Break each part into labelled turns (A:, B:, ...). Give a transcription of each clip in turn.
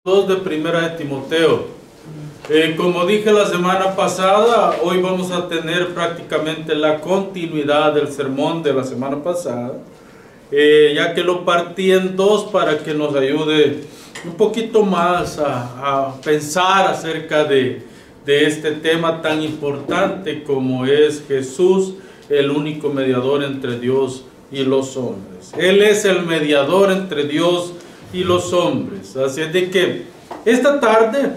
A: 2 de Primera de Timoteo. Como dije la semana pasada, hoy vamos a tener prácticamente la continuidad del sermón de la semana pasada, ya que lo partí en dos para que nos ayude un poquito más a pensar acerca de este tema tan importante como es Jesús, el único mediador entre Dios y los hombres. Él es el mediador entre Dios y los hombres. Así es de que esta tarde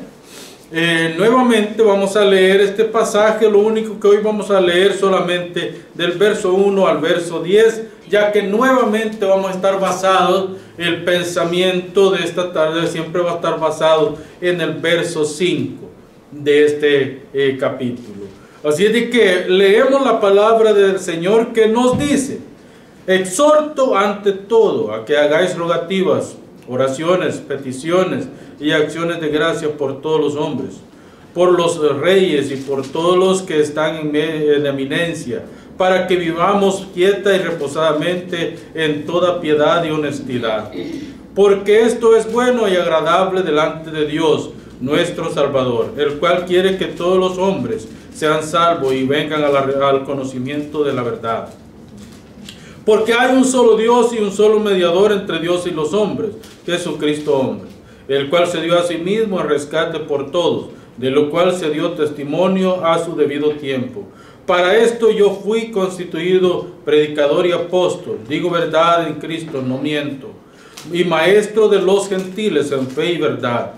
A: nuevamente vamos a leer este pasaje. Lo único que hoy vamos a leer solamente del verso 1 al verso 10, ya que nuevamente vamos a estar basados, el pensamiento de esta tarde siempre va a estar basado en el verso 5 de este capítulo. Así es de que leemos la palabra del Señor, que nos dice: exhorto ante todo a que hagáis rogativas, oraciones, peticiones y acciones de gracia por todos los hombres, por los reyes y por todos los que están en eminencia, para que vivamos quieta y reposadamente en toda piedad y honestidad. Porque esto es bueno y agradable delante de Dios, nuestro Salvador, el cual quiere que todos los hombres sean salvos y vengan al conocimiento de la verdad. Porque hay un solo Dios y un solo mediador entre Dios y los hombres, Jesucristo hombre, el cual se dio a sí mismo en rescate por todos, de lo cual se dio testimonio a su debido tiempo. Para esto yo fui constituido predicador y apóstol, digo verdad en Cristo, no miento, y maestro de los gentiles en fe y verdad.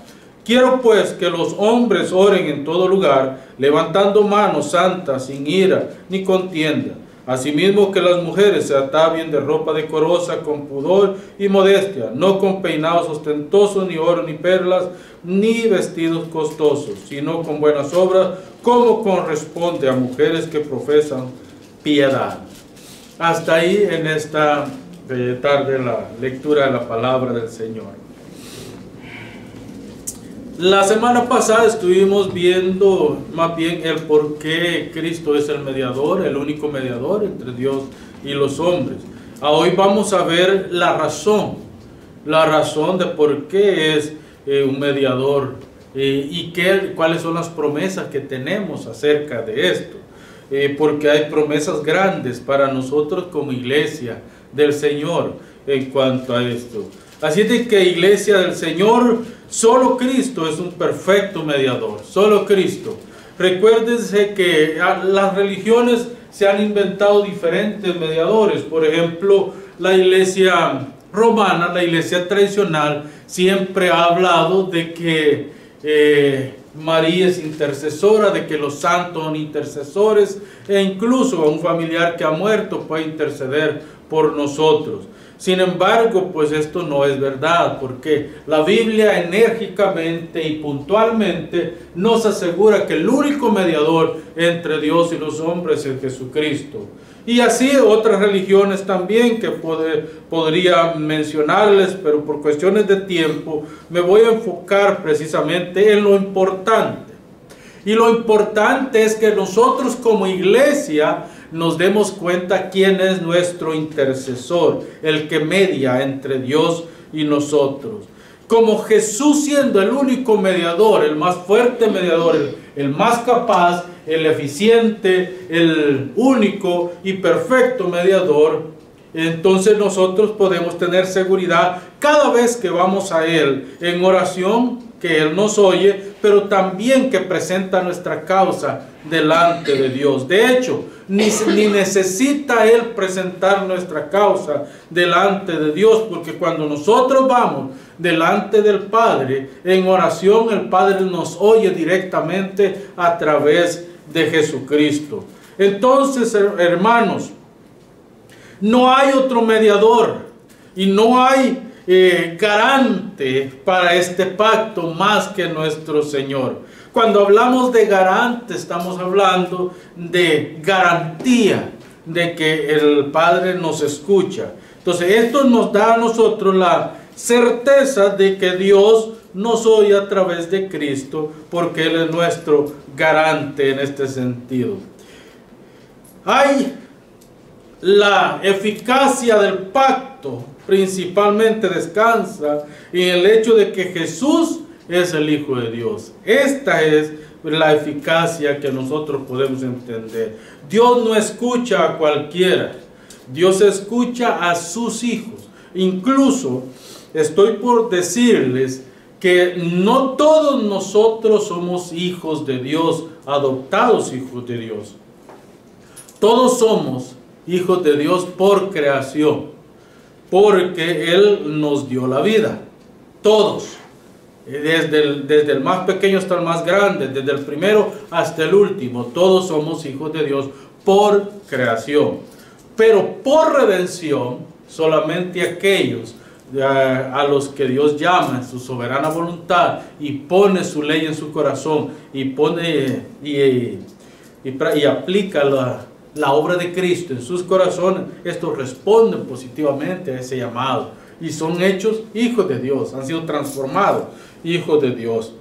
A: Quiero pues que los hombres oren en todo lugar, levantando manos santas, sin ira ni contienda. Asimismo que las mujeres se atavien de ropa decorosa, con pudor y modestia, no con peinados ostentosos, ni oro, ni perlas, ni vestidos costosos, sino con buenas obras, como corresponde a mujeres que profesan piedad. Hasta ahí en esta tarde la lectura de la palabra del Señor. La semana pasada estuvimos viendo más bien el por qué Cristo es el mediador, el único mediador entre Dios y los hombres. Hoy vamos a ver la razón de por qué es un mediador y cuáles son las promesas que tenemos acerca de esto. Porque hay promesas grandes para nosotros como iglesia del Señor en cuanto a esto. Así es de que, iglesia del Señor, solo Cristo es un perfecto mediador, solo Cristo. Recuérdense que las religiones se han inventado diferentes mediadores. Por ejemplo, la iglesia romana, la iglesia tradicional, siempre ha hablado de que María es intercesora, de que los santos son intercesores, e incluso a un familiar que ha muerto puede interceder por nosotros. Sin embargo, pues esto no es verdad, porque la Biblia enérgicamente y puntualmente nos asegura que el único mediador entre Dios y los hombres es Jesucristo. Y así otras religiones también que podría mencionarles, pero por cuestiones de tiempo me voy a enfocar precisamente en lo importante. Y lo importante es que nosotros como iglesia nos demos cuenta quién es nuestro intercesor, el que media entre Dios y nosotros. Como Jesús, siendo el único mediador, el más fuerte mediador, el más capaz, el eficiente, el único y perfecto mediador, entonces nosotros podemos tener seguridad cada vez que vamos a Él en oración, que Él nos oye, pero también que presenta nuestra causa delante de Dios. De hecho, ni necesita Él presentar nuestra causa delante de Dios, porque cuando nosotros vamos delante del Padre en oración, el Padre nos oye directamente a través de Jesucristo. Entonces, hermanos, no hay otro mediador y no hay garante para este pacto más que nuestro Señor. Cuando hablamos de garante, estamos hablando de garantía de que el Padre nos escucha. Entonces esto nos da a nosotros la certeza de que Dios nos oye a través de Cristo, porque Él es nuestro garante en este sentido. Hay la eficacia del pacto principalmente descansa en el hecho de que Jesús es el Hijo de Dios. Esta es la eficacia que nosotros podemos entender. Dios no escucha a cualquiera. Dios escucha a sus hijos. Incluso estoy por decirles que no todos nosotros somos hijos de Dios, adoptados hijos de Dios. Todos somos hijos de Dios por creación, porque Él nos dio la vida. Todos, desde el más pequeño hasta el más grande, desde el primero hasta el último, todos somos hijos de Dios por creación. Pero por redención, solamente aquellos a los que Dios llama en su soberana voluntad y pone su ley en su corazón y aplica la obra de Cristo en sus corazones, estos responden positivamente a ese llamado y son hechos hijos de Dios, han sido transformados hijos de Dios.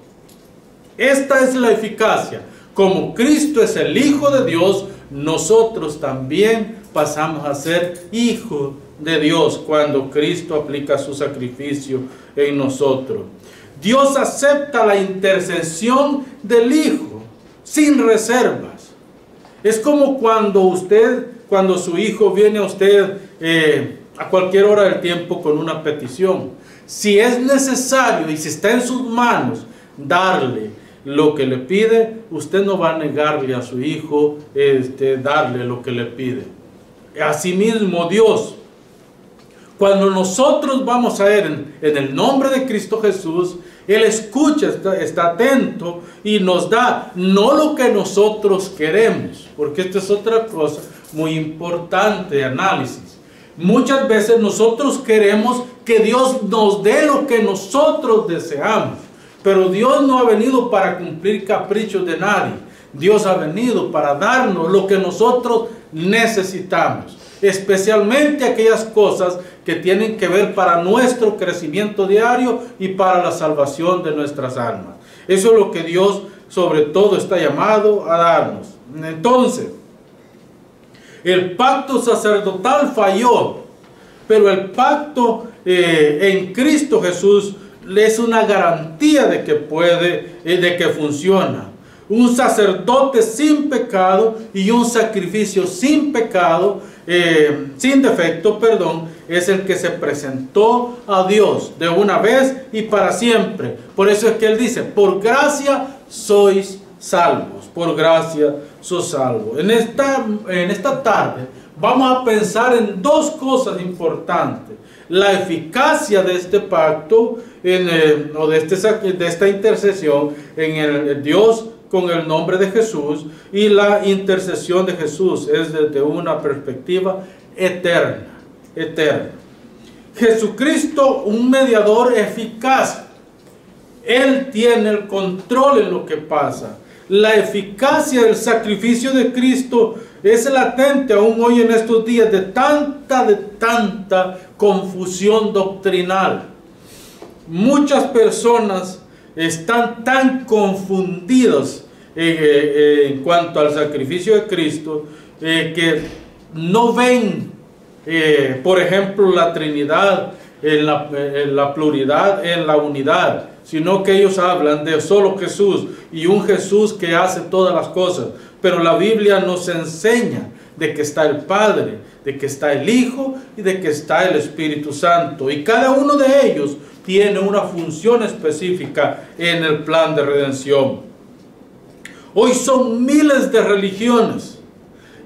A: Esta es la eficacia. Como Cristo es el Hijo de Dios, nosotros también pasamos a ser hijos de Dios cuando Cristo aplica su sacrificio en nosotros. Dios acepta la intercesión del Hijo sin reservas. Es como cuando su hijo viene a usted a cualquier hora del tiempo con una petición. Si es necesario y si está en sus manos darle lo que le pide, usted no va a negarle a su hijo darle lo que le pide. Asimismo Dios, cuando nosotros vamos a Él en el nombre de Cristo Jesús, Él escucha, está atento y nos da no lo que nosotros queremos, porque esto es otra cosa muy importante de análisis. Muchas veces nosotros queremos que Dios nos dé lo que nosotros deseamos, pero Dios no ha venido para cumplir caprichos de nadie. Dios ha venido para darnos lo que nosotros necesitamos, especialmente aquellas cosas que tienen que ver para nuestro crecimiento diario y para la salvación de nuestras almas. Eso es lo que Dios sobre todo está llamado a darnos. Entonces, el pacto sacerdotal falló, pero el pacto en Cristo Jesús es una garantía de que funciona. Un sacerdote sin pecado y un sacrificio sin pecado, sin defecto, es el que se presentó a Dios de una vez y para siempre. Por eso es que Él dice, por gracia sois salvos, por gracia sois salvos. En esta tarde vamos a pensar en dos cosas importantes. La eficacia de este pacto, de esta intercesión en el Dios con el nombre de Jesús, y la intercesión de Jesús es desde una perspectiva eterna. Jesucristo, un mediador eficaz. Él tiene el control en lo que pasa. La eficacia del sacrificio de Cristo es latente aún hoy en estos días de tanta confusión doctrinal. Muchas personas están tan confundidos en cuanto al sacrificio de Cristo que no ven, por ejemplo, la Trinidad en la pluralidad, en la unidad, sino que ellos hablan de solo Jesús y un Jesús que hace todas las cosas. Pero la Biblia nos enseña de que está el Padre, de que está el Hijo y de que está el Espíritu Santo. Y cada uno de ellos tiene una función específica en el plan de redención. Hoy son miles de religiones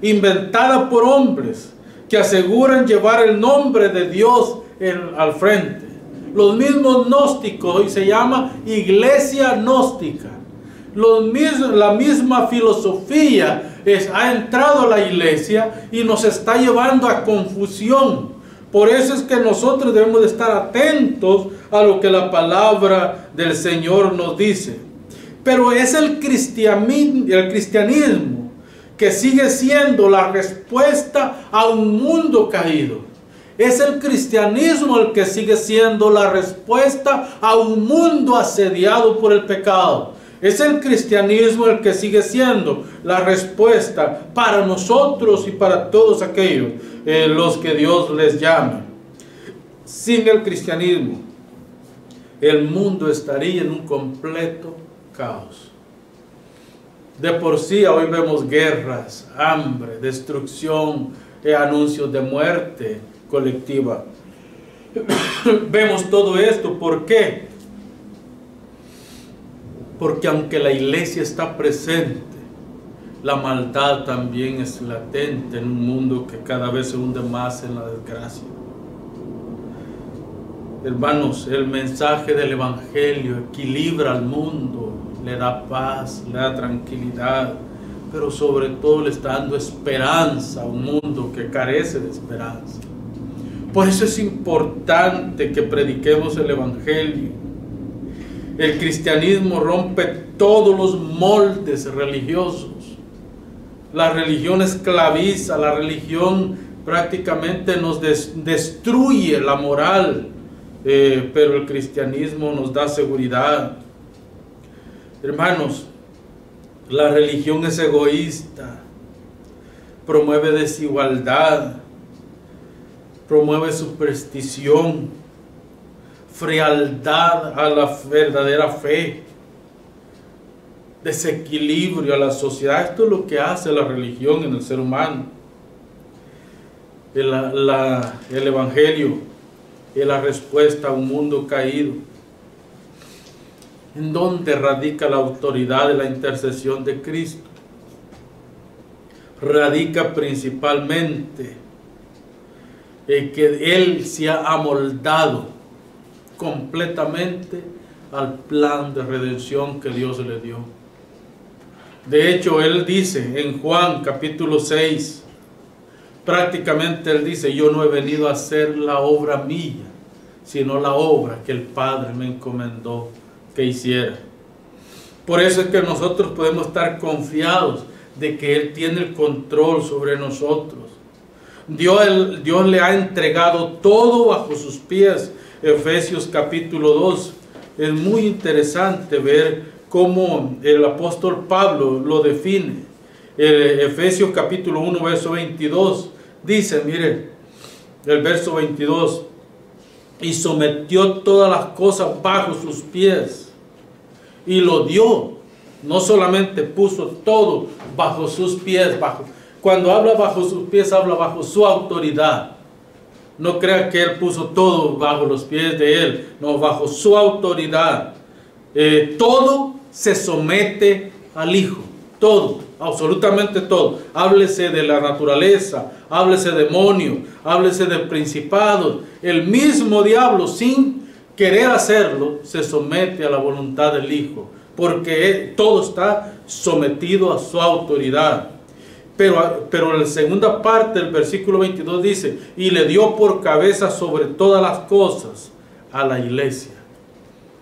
A: inventadas por hombres que aseguran llevar el nombre de Dios al frente. Los mismos gnósticos, hoy se llama iglesia gnóstica. La misma filosofía ha entrado a la iglesia y nos está llevando a confusión. Por eso es que nosotros debemos de estar atentos a lo que la palabra del Señor nos dice. Pero es el cristianismo que sigue siendo la respuesta a un mundo caído. Es el cristianismo el que sigue siendo la respuesta a un mundo asediado por el pecado. Es el cristianismo el que sigue siendo la respuesta para nosotros y para todos aquellos los que Dios les llama. Sin el cristianismo, el mundo estaría en un completo caos. De por sí hoy vemos guerras, hambre, destrucción, anuncios de muerte colectiva. Vemos todo esto. ¿Por qué? Porque aunque la iglesia está presente, la maldad también es latente en un mundo que cada vez se hunde más en la desgracia. Hermanos, el mensaje del Evangelio equilibra al mundo, le da paz, le da tranquilidad, pero sobre todo le está dando esperanza a un mundo que carece de esperanza. Por eso es importante que prediquemos el Evangelio. El cristianismo rompe todos los moldes religiosos. La religión esclaviza, la religión prácticamente nos destruye la moral, pero el cristianismo nos da seguridad. Hermanos, la religión es egoísta, promueve desigualdad, promueve superstición, frialdad a la verdadera fe, desequilibrio a la sociedad. Esto es lo que hace la religión en el ser humano. El Evangelio es la respuesta a un mundo caído. ¿En dónde radica la autoridad de la intercesión de Cristo? Radica principalmente en que Él se ha amoldado completamente al plan de redención que Dios le dio. De hecho, Él dice en Juan capítulo 6, prácticamente Él dice: yo no he venido a hacer la obra mía, sino la obra que el Padre me encomendó que hiciera. Por eso es que nosotros podemos estar confiados de que Él tiene el control sobre nosotros. Dios le ha entregado todo bajo sus pies. Efesios capítulo 2. Es muy interesante ver cómo el apóstol Pablo lo define. Efesios capítulo 1 verso 22 dice, mire, el verso 22: y sometió todas las cosas bajo sus pies y lo dio. No solamente puso todo bajo sus pies, cuando habla bajo sus pies, habla bajo su autoridad. No crea que Él puso todo bajo los pies de Él, no, bajo su autoridad. Todo se somete al Hijo, todo, absolutamente todo. Háblese de la naturaleza, háblese de demonios, háblese de principados. El mismo diablo, sin querer hacerlo, se somete a la voluntad del Hijo, porque todo está sometido a su autoridad. Pero en la segunda parte del versículo 22 dice: y le dio por cabeza sobre todas las cosas a la iglesia.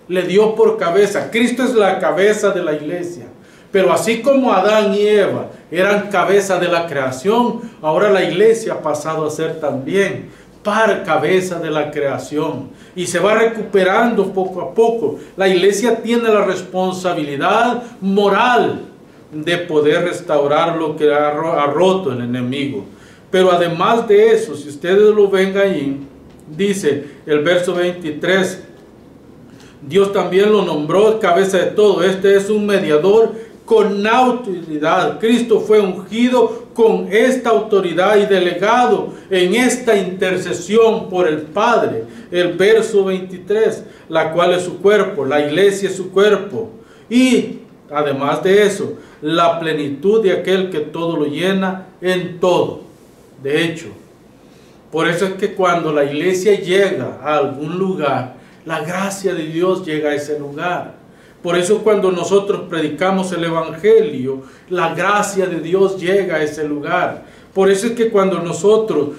A: Le dio por cabeza. Cristo es la cabeza de la iglesia. Pero así como Adán y Eva eran cabeza de la creación, ahora la iglesia ha pasado a ser también par cabeza de la creación. Y se va recuperando poco a poco. La iglesia tiene la responsabilidad moral de poder restaurar lo que ha roto el enemigo. Pero además de eso, si ustedes lo ven ahí, dice el verso 23, Dios también lo nombró cabeza de todo. Este es un mediador con autoridad. Cristo fue ungido con esta autoridad y delegado en esta intercesión por el Padre. El verso 23, la cual es su cuerpo, la iglesia es su cuerpo. Y además de eso, la plenitud de aquel que todo lo llena en todo. De hecho, por eso es que cuando la iglesia llega a algún lugar, la gracia de Dios llega a ese lugar. Por eso cuando nosotros predicamos el Evangelio, la gracia de Dios llega a ese lugar. Por eso es que cuando nosotros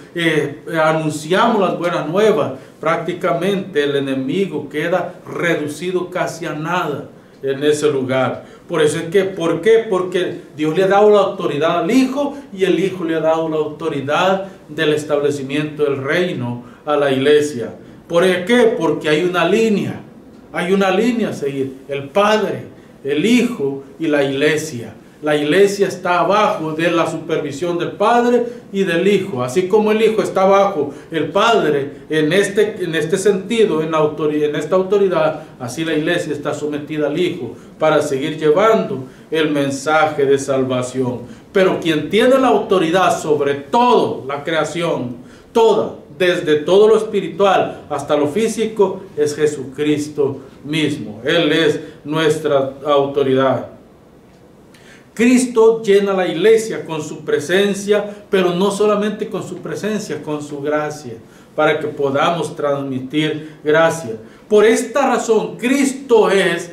A: anunciamos las buenas nuevas, prácticamente el enemigo queda reducido casi a nada en ese lugar. Por eso es que, ¿por qué? Porque Dios le ha dado la autoridad al Hijo y el Hijo le ha dado la autoridad del establecimiento del reino a la iglesia. ¿Por qué? Porque hay una línea a seguir: el Padre, el Hijo y la iglesia. La iglesia está abajo de la supervisión del Padre y del Hijo. Así como el Hijo está bajo el Padre en este sentido, en esta autoridad, así la iglesia está sometida al Hijo para seguir llevando el mensaje de salvación. Pero quien tiene la autoridad sobre toda la creación, toda, desde todo lo espiritual hasta lo físico, es Jesucristo mismo. Él es nuestra autoridad. Cristo llena la iglesia con su presencia, pero no solamente con su presencia, con su gracia, para que podamos transmitir gracia. Por esta razón, Cristo es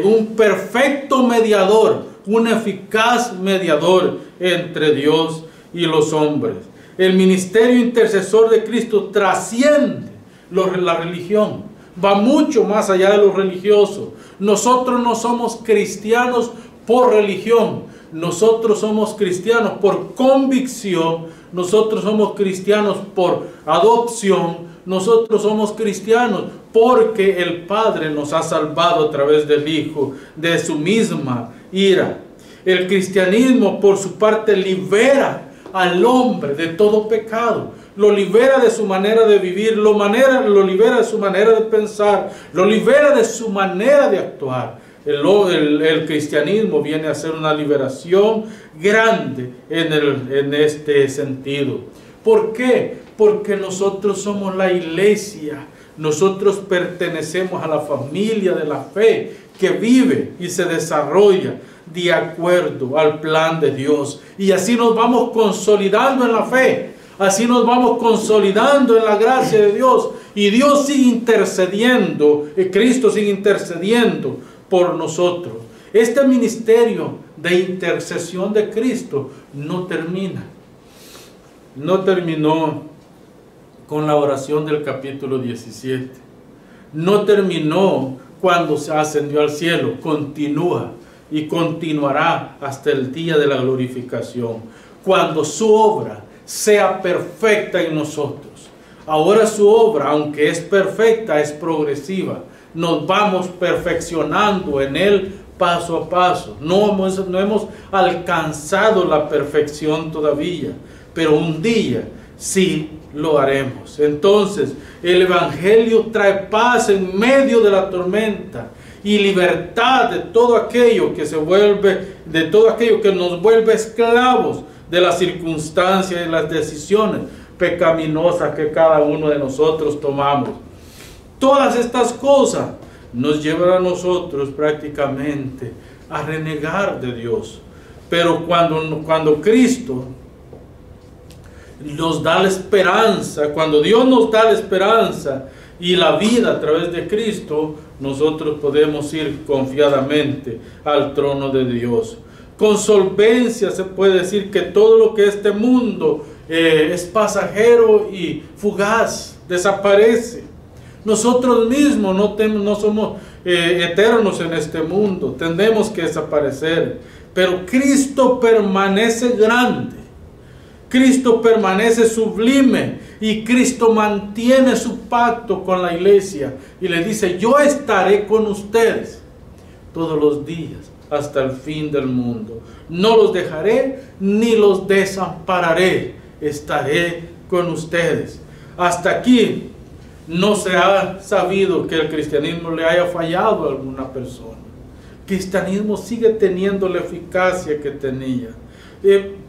A: un perfecto mediador, un eficaz mediador entre Dios y los hombres. El ministerio intercesor de Cristo trasciende la religión, va mucho más allá de lo religioso. Nosotros no somos cristianos por religión, nosotros somos cristianos por convicción, nosotros somos cristianos por adopción, nosotros somos cristianos porque el Padre nos ha salvado a través del Hijo de su misma ira. El cristianismo, por su parte, libera al hombre de todo pecado, lo libera de su manera de vivir, lo libera de su manera de pensar, lo libera de su manera de actuar. El cristianismo viene a ser una liberación grande en este sentido. ¿Por qué? Porque nosotros somos la iglesia, nosotros pertenecemos a la familia de la fe que vive y se desarrolla de acuerdo al plan de Dios. Y así nos vamos consolidando en la fe, así nos vamos consolidando en la gracia de Dios. Y Dios sigue intercediendo, y Cristo sigue intercediendo por nosotros. Este ministerio de intercesión de Cristo no termina. No terminó con la oración del capítulo 17. No terminó cuando se ascendió al cielo. Continúa y continuará hasta el día de la glorificación, cuando su obra sea perfecta en nosotros. Ahora su obra, aunque es perfecta, es progresiva. Nos vamos perfeccionando en Él paso a paso. No hemos alcanzado la perfección todavía, pero un día sí lo haremos. Entonces, el Evangelio trae paz en medio de la tormenta y libertad de todo aquello que nos vuelve esclavos de las circunstancias y las decisiones pecaminosas que cada uno de nosotros tomamos. Todas estas cosas nos llevan a nosotros prácticamente a renegar de Dios. Pero cuando Cristo nos da la esperanza, cuando Dios nos da la esperanza y la vida a través de Cristo, nosotros podemos ir confiadamente al trono de Dios. Con solvencia se puede decir que todo lo que este mundo es pasajero y fugaz, desaparece. Nosotros mismos no somos eternos en este mundo, tendremos que desaparecer, pero Cristo permanece grande, Cristo permanece sublime y Cristo mantiene su pacto con la iglesia y le dice: yo estaré con ustedes todos los días hasta el fin del mundo, no los dejaré ni los desampararé, estaré con ustedes. Hasta aquí no se ha sabido que el cristianismo le haya fallado a alguna persona. El cristianismo sigue teniendo la eficacia que tenía.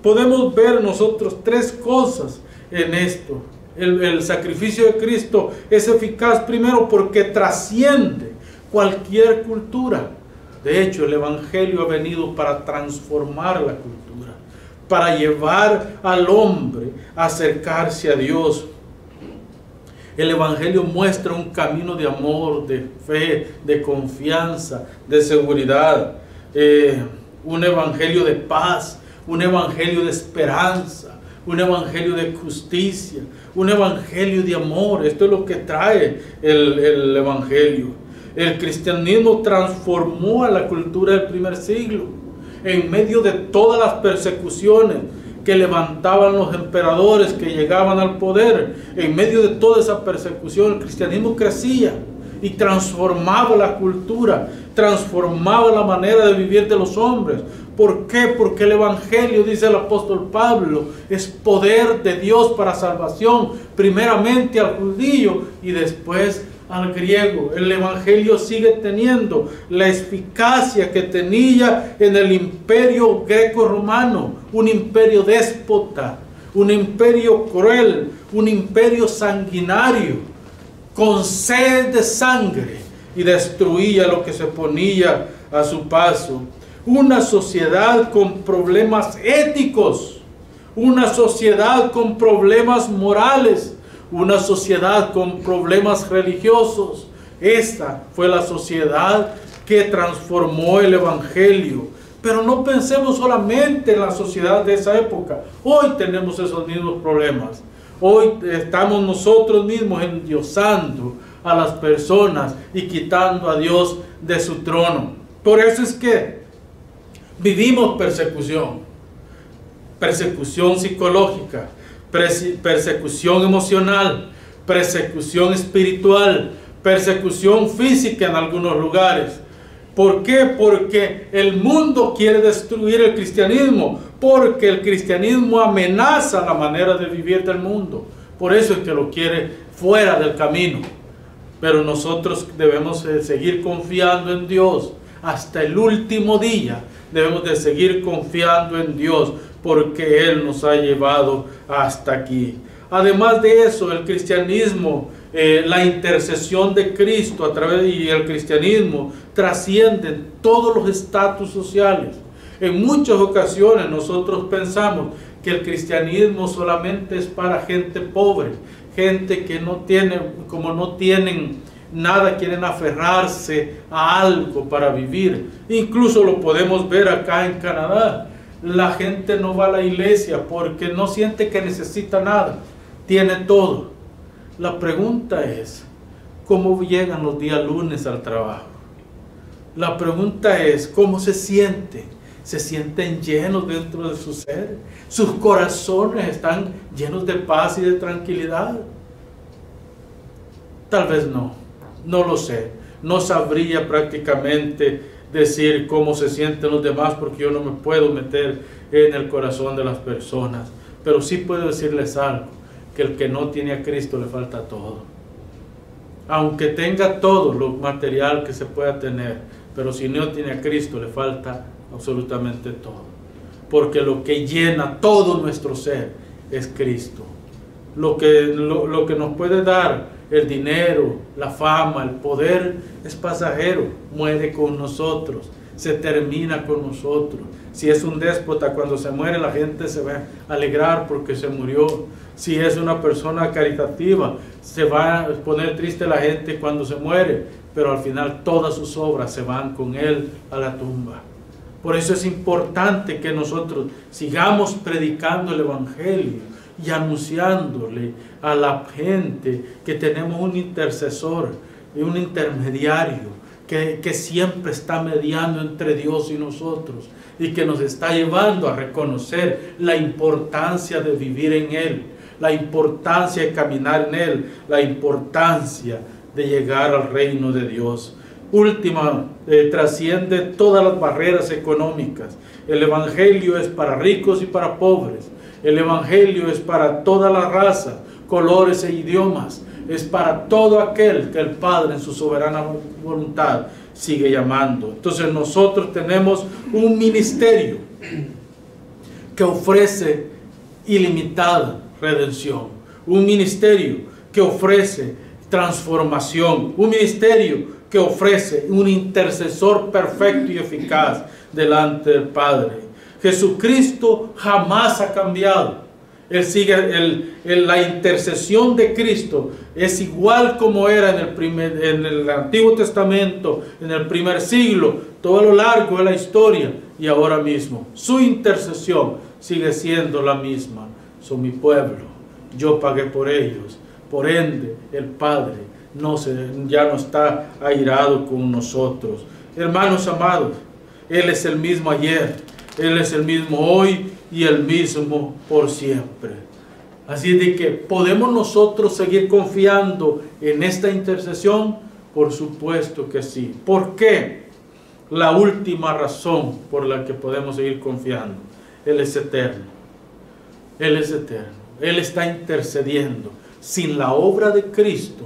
A: Podemos ver nosotros tres cosas en esto. El sacrificio de Cristo es eficaz primero porque trasciende cualquier cultura. De hecho, el Evangelio ha venido para transformar la cultura, para llevar al hombre a acercarse a Dios. El Evangelio muestra un camino de amor, de fe, de confianza, de seguridad. Un Evangelio de paz, un Evangelio de esperanza, un Evangelio de justicia, un Evangelio de amor. Esto es lo que trae el Evangelio. El cristianismo transformó a la cultura del primer siglo. En medio de todas las persecuciones que levantaban los emperadores que llegaban al poder, en medio de toda esa persecución, el cristianismo crecía y transformaba la cultura, transformaba la manera de vivir de los hombres. ¿Por qué? Porque el Evangelio, dice el apóstol Pablo, es poder de Dios para salvación, primeramente al judío y después al griego. El Evangelio sigue teniendo la eficacia que tenía en el imperio greco-romano, un imperio déspota, un imperio cruel, un imperio sanguinario, con sed de sangre, y destruía lo que se ponía a su paso. Una sociedad con problemas éticos, una sociedad con problemas morales, una sociedad con problemas religiosos. Esta fue la sociedad que transformó el Evangelio. Pero no pensemos solamente en la sociedad de esa época. Hoy tenemos esos mismos problemas. Hoy estamos nosotros mismos endiosando a las personas y quitando a Dios de su trono. Por eso es que vivimos persecución. Persecución psicológica, persecución emocional, persecución espiritual, persecución física en algunos lugares. ¿Por qué? Porque el mundo quiere destruir el cristianismo, porque el cristianismo amenaza la manera de vivir del mundo. Por eso es que lo quiere fuera del camino. Pero nosotros debemos seguir confiando en Dios hasta el último día. Debemos de seguir confiando en Dios, porque Él nos ha llevado hasta aquí. Además de eso, el cristianismo, la intercesión de Cristo a través y el cristianismo trascienden todos los estatus sociales. En muchas ocasiones nosotros pensamos que el cristianismo solamente es para gente pobre, gente que no tiene, como no tienen nada, quieren aferrarse a algo para vivir. Incluso lo podemos ver acá en Canadá. La gente no va a la iglesia porque no siente que necesita nada, tiene todo. La pregunta es, ¿cómo llegan los días lunes al trabajo? La pregunta es, ¿cómo se sienten? ¿Se sienten llenos dentro de su ser? ¿Sus corazones están llenos de paz y de tranquilidad? Tal vez no, no lo sé. No sabría prácticamente decir cómo se sienten los demás, porque yo no me puedo meter en el corazón de las personas. Pero sí puedo decirles algo, que el que no tiene a Cristo le falta todo. Aunque tenga todo lo material que se pueda tener, pero si no tiene a Cristo le falta absolutamente todo. Porque lo que llena todo nuestro ser es Cristo. Lo que nos puede dar el dinero, la fama, el poder es pasajero, muere con nosotros, se termina con nosotros. Si es un déspota, cuando se muere la gente se va a alegrar porque se murió. Si es una persona caritativa, se va a poner triste la gente cuando se muere, pero al final todas sus obras se van con él a la tumba. Por eso es importante que nosotros sigamos predicando el Evangelio y anunciándole a la gente que tenemos un intercesor y un intermediario que siempre está mediando entre Dios y nosotros y que nos está llevando a reconocer la importancia de vivir en Él, la importancia de caminar en Él, la importancia de llegar al reino de Dios. Última, trasciende todas las barreras económicas. El Evangelio es para ricos y para pobres. El Evangelio es para todas las razas, colores e idiomas. Es para todo aquel que el Padre en su soberana voluntad sigue llamando. Entonces nosotros tenemos un ministerio que ofrece ilimitada redención. Un ministerio que ofrece transformación. Un ministerio que ofrece un intercesor perfecto y eficaz delante del Padre. Jesucristo jamás ha cambiado. Él sigue, la intercesión de Cristo es igual como era en el Antiguo Testamento, en el primer siglo, todo a lo largo de la historia y ahora mismo. Su intercesión sigue siendo la misma. Son mi pueblo, yo pagué por ellos. Por ende, el Padre ya no está airado con nosotros. Hermanos amados, Él es el mismo ayer, Él es el mismo hoy y el mismo por siempre. Así de que podemos nosotros seguir confiando en esta intercesión. Por supuesto que sí. ¿Por qué? La última razón por la que podemos seguir confiando. Él es eterno. Él es eterno. Él está intercediendo. Sin la obra de Cristo,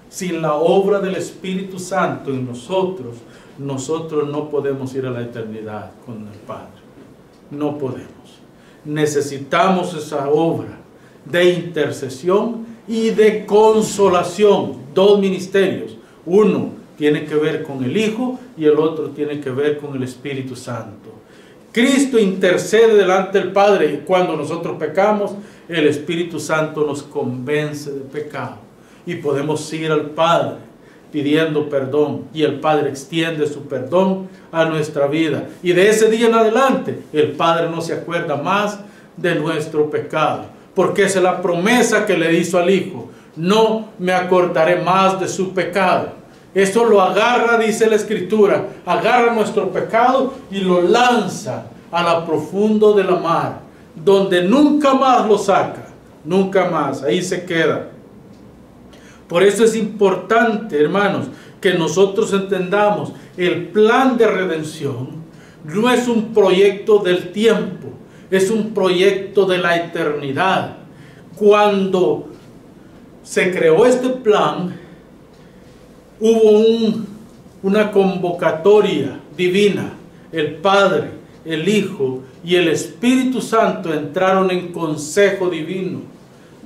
A: sin la obra del Espíritu Santo en nosotros, nosotros no podemos ir a la eternidad con el Padre. No podemos. Necesitamos esa obra de intercesión y de consolación. Dos ministerios. Uno tiene que ver con el Hijo y el otro tiene que ver con el Espíritu Santo. Cristo intercede delante del Padre y cuando nosotros pecamos, el Espíritu Santo nos convence de pecado. Y podemos ir al Padre pidiendo perdón y el Padre extiende su perdón a nuestra vida. Y de ese día en adelante, el Padre no se acuerda más de nuestro pecado. Porque esa es la promesa que le hizo al Hijo. No me acordaré más de su pecado. Esto lo agarra, dice la Escritura, agarra nuestro pecado y lo lanza a lo profundo de la mar, donde nunca más lo saca, nunca más, ahí se queda. Por eso es importante, hermanos, que nosotros entendamos el plan de redención no es un proyecto del tiempo, es un proyecto de la eternidad. Cuando se creó este plan, hubo una convocatoria divina. El Padre, el Hijo y el Espíritu Santo entraron en consejo divino,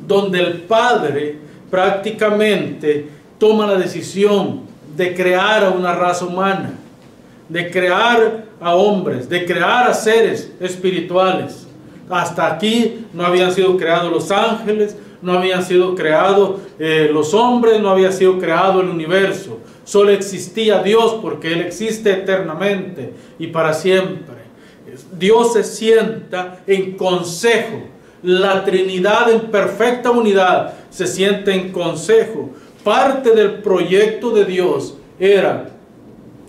A: donde el Padre prácticamente toma la decisión de crear a una raza humana, de crear a hombres, de crear a seres espirituales. Hasta aquí no habían sido creados los ángeles, no habían sido creados los hombres, no había sido creado el universo. Solo existía Dios porque Él existe eternamente y para siempre. Dios se sienta en consejo. La Trinidad en perfecta unidad se sienta en consejo. Parte del proyecto de Dios era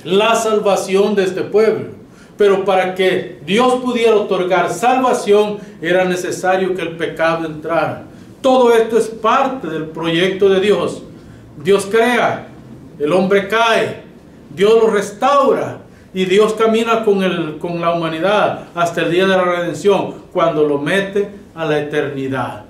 A: la salvación de este pueblo. Pero para que Dios pudiera otorgar salvación era necesario que el pecado entrara. Todo esto es parte del proyecto de Dios. Dios crea, el hombre cae, Dios lo restaura y Dios camina con la humanidad hasta el día de la redención, cuando lo mete a la eternidad.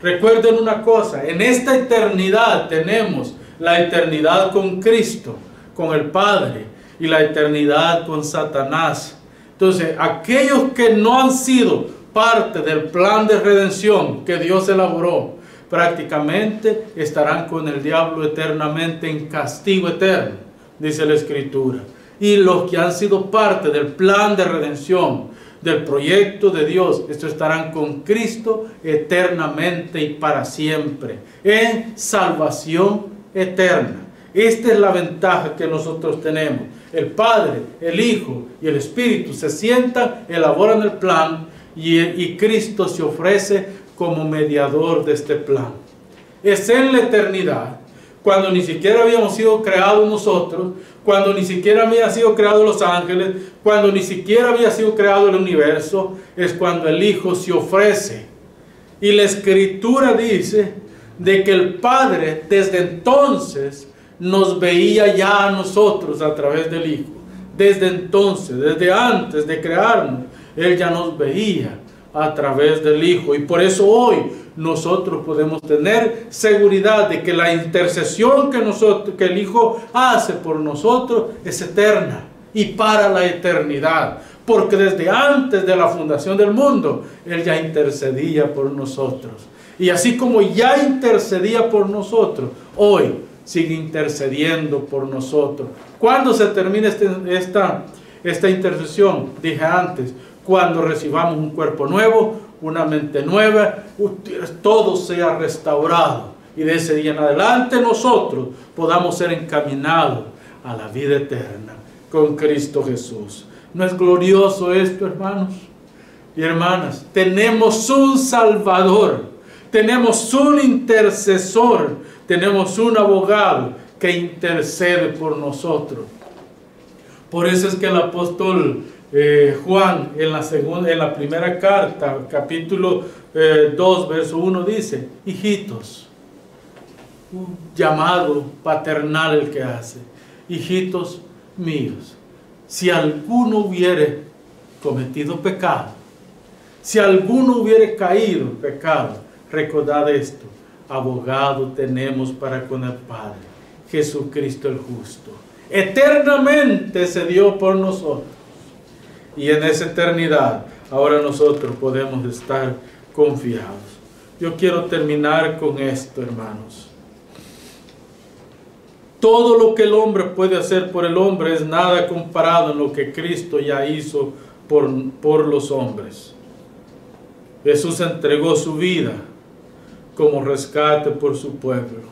A: Recuerden una cosa, en esta eternidad tenemos la eternidad con Cristo, con el Padre, y la eternidad con Satanás. Entonces, aquellos que no han sido parte del plan de redención que Dios elaboró, prácticamente estarán con el diablo eternamente en castigo eterno, dice la Escritura. Y los que han sido parte del plan de redención, del proyecto de Dios, estos estarán con Cristo eternamente y para siempre, en salvación eterna. Esta es la ventaja que nosotros tenemos. El Padre, el Hijo y el Espíritu se sientan, elaboran el plan y Cristo se ofrece como mediador de este plan. Es en la eternidad, cuando ni siquiera habíamos sido creados nosotros, cuando ni siquiera habían sido creados los ángeles, cuando ni siquiera había sido creado el universo, es cuando el Hijo se ofrece. Y la Escritura dice de que el Padre desde entonces nos veía ya a nosotros a través del Hijo. Desde entonces, desde antes de crearnos, Él ya nos veía a través del Hijo. Y por eso hoy nosotros podemos tener seguridad de que la intercesión que el Hijo hace por nosotros es eterna y para la eternidad. Porque desde antes de la fundación del mundo, Él ya intercedía por nosotros. Y así como ya intercedía por nosotros, hoy sigue intercediendo por nosotros. ¿Cuándo se termina esta intercesión? Dije antes, cuando recibamos un cuerpo nuevo, una mente nueva, todo sea restaurado. Y de ese día en adelante nosotros podamos ser encaminados a la vida eterna con Cristo Jesús. ¿No es glorioso esto, hermanos y hermanas? Tenemos un Salvador, tenemos un intercesor, tenemos un abogado que intercede por nosotros. Por eso es que el apóstol Juan en la primera carta, capítulo 2, verso 1 dice: hijitos, un llamado paternal el que hace. Hijitos míos, si alguno hubiere cometido pecado, si alguno hubiere caído en pecado, recordad esto: abogado tenemos para con el Padre, Jesucristo el justo. Eternamente se dio por nosotros, y en esa eternidad ahora nosotros podemos estar confiados. Yo quiero terminar con esto, hermanos. Todo lo que el hombre puede hacer por el hombre es nada comparado en lo que Cristo ya hizo por los hombres. Jesús entregó su vida como rescate por su pueblo.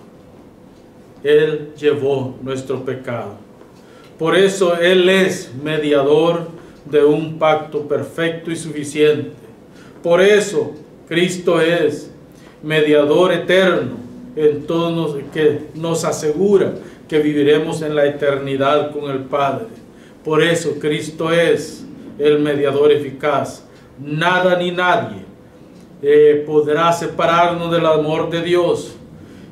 A: Él llevó nuestro pecado. Por eso Él es mediador de un pacto perfecto y suficiente. Por eso Cristo es mediador eterno en todos, que nos asegura que viviremos en la eternidad con el Padre. Por eso Cristo es el mediador eficaz. Nada ni nadie podrá separarnos del amor de Dios,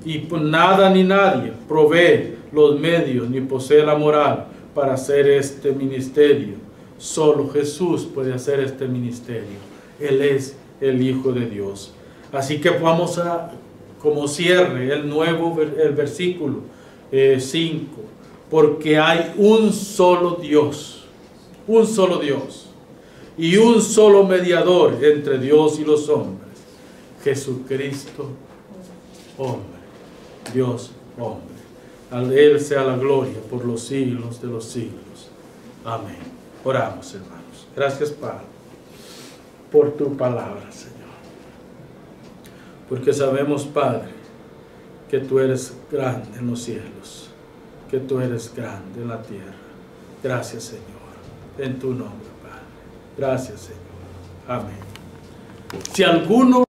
A: y nada ni nadie provee los medios ni posee la moral para hacer este ministerio. Solo Jesús puede hacer este ministerio. Él es el Hijo de Dios. Así que vamos a, como cierre, el versículo 5, porque hay un solo Dios y un solo mediador entre Dios y los hombres, Jesucristo, hombre, Dios, hombre. A Él sea la gloria por los siglos de los siglos. Amén. Oramos, hermanos. Gracias, Padre, por tu palabra, Señor. Porque sabemos, Padre, que tú eres grande en los cielos, que tú eres grande en la tierra. Gracias, Señor, en tu nombre, Padre. Gracias, Señor. Amén. Si alguno